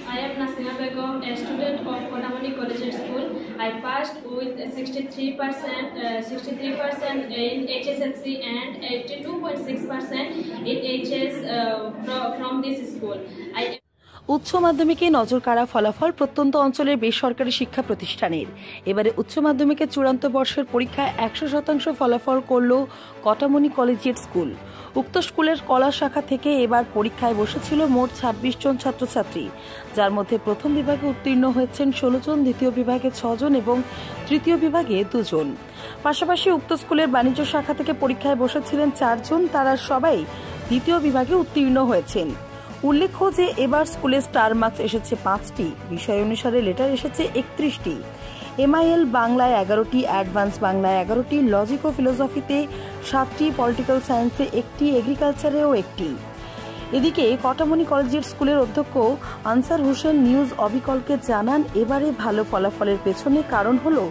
I am Nasima Begum, a student of Konamoni Collegiate School. I passed with 63% in HSLC and 82.6% in HS from this school. উচ্চ মাধ্যমিকে নজর কাড়া ফলাফল প্রত্যন্ত অঞ্চলের বেসরকারি শিক্ষা প্রতিষ্ঠানের। এবারে উচ্চ মাধ্যমিকের চূড়ান্ত বর্ষের পরীক্ষায় 100% ফলাফল করল কটামনি কলেজিয়েট স্কুল। উক্ত স্কুলের কলা শাখা থেকে এবার পরীক্ষায় বসেছিল মোট 26 জন ছাত্রছাত্রী, যার মধ্যে প্রথম বিভাগে উত্তীর্ণ হয়েছেন 16 জন, দ্বিতীয় বিভাগে 6 জন এবং তৃতীয় বিভাগে 2 জন। পাশাপাশি উক্ত স্কুলের বাণিজ্য শাখা থেকে পরীক্ষায় বসেছিলেন 4 জন, তারা সবাই দ্বিতীয় বিভাগে উত্তীর্ণ হয়েছেন। উল্লেখ্য যে এবার স্কুলে স্টার মার্কস এসেছে 5টি, বিষয় অনুসারে লেটার এসেছে 31টি, MIL বাংলায় 11টি, অ্যাডভান্স বাংলায় 11টি, লজিক ও ফিলোসফিতে 7টি, পলিটিক্যাল সায়েন্সে 1টি, এগ্রিকালচারেও 1টি। এদিকে কটামনি কলেজিয়েট স্কুলের অধ্যক্ষ আনসার হোসেন নিউজ অবিকলকে জানান, এবারে ভালো ফলাফলের পেছনে কারণ হলো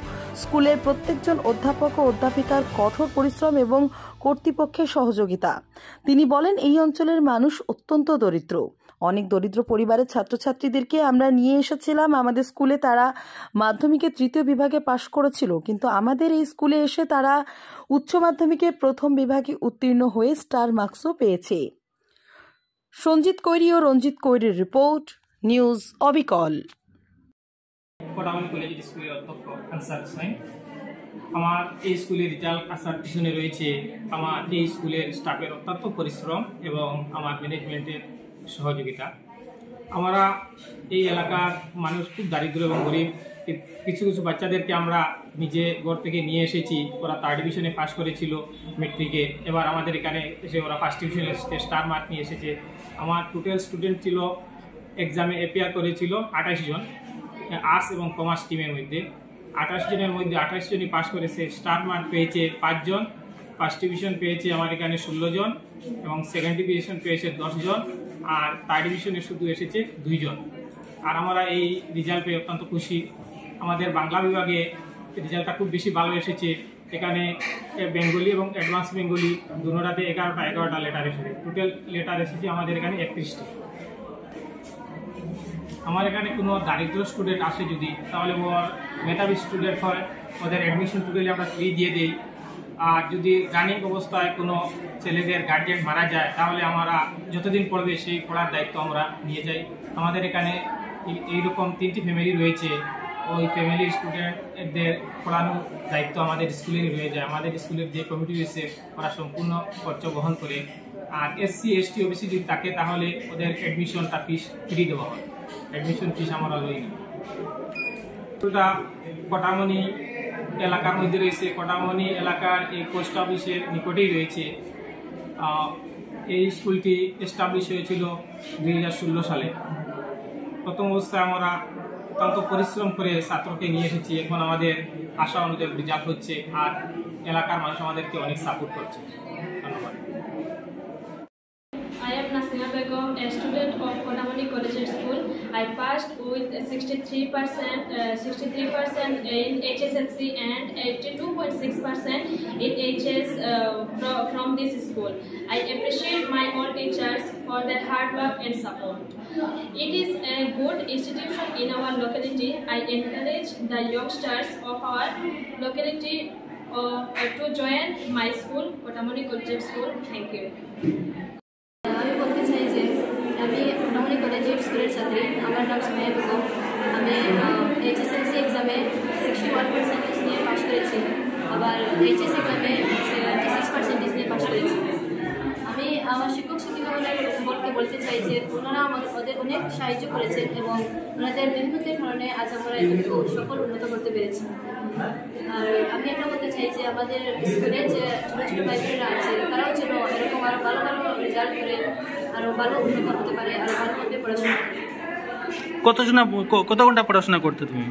স্কুলের প্রত্যেকজন অধ্যাপক ও অধ্যাপিকার কঠোর পরিশ্রম এবং কর্তৃপক্ষের সহযোগিতা। তিনি বলেন, এই অঞ্চলের মানুষ অত্যন্ত দরিদ্র। অনেক দরিদ্র পরিবারের ছাত্রছাত্রীদেরকে আমরা নিয়ে এসেছিলাম আমাদের স্কুলে। তারা মাধ্যমিকে 3য় বিভাগে পাশ করেছিল, কিন্তু আমাদের এই স্কুলে এসে তারা উচ্চ মাধ্যমিকে প্রথম বিভাগে উত্তীর্ণ হয়ে স্টার মার্কসও পেয়েছে। সঞ্জিত কৈরি ও রঞ্জিত কৈরির রিপোর্ট, নিউজ অবিকল। কটামনি কলেজিয়েট স্কুলের অধ্যক্ষ আনসার হোসেন। আমার এই স্কুলের রেজাল্ট আসার পিছনে রয়েছে আমার এই স্কুলের স্টাফের অত্যন্ত পরিশ্রম এবং আমার ম্যানেজমেন্টের সহযোগিতা। আমরা এই এলাকার মানুষ খুব দারিদ্র এবং গরিব। কিছু কিছু বাচ্চাদেরকে আমরা নিজে ঘর থেকে নিয়ে এসেছি, ওরা 3rd ডিভিশনে পাস করেছিল মেট্রিকে। এবার আমাদের এখানে এসে ওরা 1st ডিভিশনে স্টার মার্ক নিয়ে এসেছে। আমার টোটাল স্টুডেন্ট ছিল, এক্সামে অ্যাপিয়ার করেছিল 28 জন, আর্টস এবং কমার্স টিমের মধ্যে। 28 জনের মধ্যে 28 জনই পাস করেছে। স্টার মার্ক পেয়েছে 5 জন, 1st ডিভিশন পেয়েছে আমার এখানে 16 জন এবং 2nd ডিভিশন পেয়েছে 10 জন, আর 3rd ডিভিশনে শুধু এসেছে 2 জন। আর আমরা এই রেজাল্ট পেয়ে অত্যন্ত খুশি। আমাদের বাংলা বিভাগে রেজাল্টটা খুব বেশি ভালো এসেছে। এখানে বেঙ্গলি এবং অ্যাডভান্স বেঙ্গলি দুটোটাতে 11টা লেটার এসেছে। টোটাল লেটার এসেছে আমাদের এখানে 31টি। আমার এখানে কোনো দারিদ্র স্টুডেন্ট আসে যদি, তাহলে ওর মেধাবী স্টুডেন্ট হয়, ওদের অ্যাডমিশন টোটালি আমরা ফ্রি দিয়ে দিই। আর যদি রানিং অবস্থায় কোনো ছেলেদের গার্জিয়ান মারা যায়, তাহলে আমরা যতদিন পড়বে সেই পড়ার দায়িত্ব আমরা নিয়ে যাই। আমাদের এখানে এইরকম 3টি ফ্যামিলি রয়েছে, ওই ফ্যামিলির স্টুডেন্টদের পড়ানোর দায়িত্ব আমাদের স্কুলেরই হয়ে যায়। আমাদের স্কুলের যে কমিটি রয়েছে ওরা সম্পূর্ণ খরচ বহন করে। আর SC ST OBC যদি থাকে তাহলে ওদের অ্যাডমিশনটা ফিস ফ্রি দেওয়া হয়, অ্যাডমিশন ফিস আমরা লই না। স্কুলটা কটামনি এলাকার মধ্যে রয়েছে। কটামনি এলাকার এই পোস্ট অফিসের নিকটেই রয়েছে। এই স্কুলটি এস্টাবলিশ হয়েছিল 2016 সালে। প্রথম অবস্থায় আমরা অত্যন্ত পরিশ্রম করে ছাত্রকে নিয়ে এসেছি। এখন আমাদের আশা অনুযায়ী রেজাল্ট হচ্ছে, আর এলাকার মানুষ আমাদেরকে অনেক সাপোর্ট করছে। ধন্যবাদ। I am Nasima Begum, a student of Konamoni Collegiate School. I passed with 63% in HSLC and 82.6% in HS from this school. I appreciate my all teachers for their hard work and support. It is a good institution in our locality. I encourage the youngsters of our locality to join my school, Konamoni Collegiate School. Thank you. আমি Katamoni collegiate স্কুলের ছাত্রী। আমার নাম সুমাইয়া বেগম। আমি HSLC এক্সামে 61% নিয়ে pass করেছি, আবার HS এক্সামে 76% নিয়ে পাস করেছি। আমি আমার শিক্ষক শিক্ষিকাগণকে বলতে চাই যে ওনারা ওদের অনেক সাহায্য করেছেন এবং ওনাদের মেহনতের কারণে আজ আমরা একটু সকল উন্নত করতে পেরেছি। আর আমি এটা বলতে চাই যে আমাদের স্কুলে যে ছোটো ছোটো ভাই বোনেরা আছে, তারাও যেন এরকম আরও ভালো ভালো রেজাল্ট করে আরও ভালো উন্নত হতে পারে, আরও ভালোভাবে পড়াশোনা কত ঘন্টা পড়াশোনা করতে তুমি?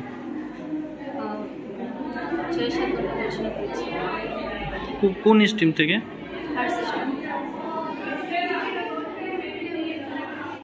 6-7 ঘন্টা পড়াশোনা করেছি। কোন স্ট্রিম থেকে?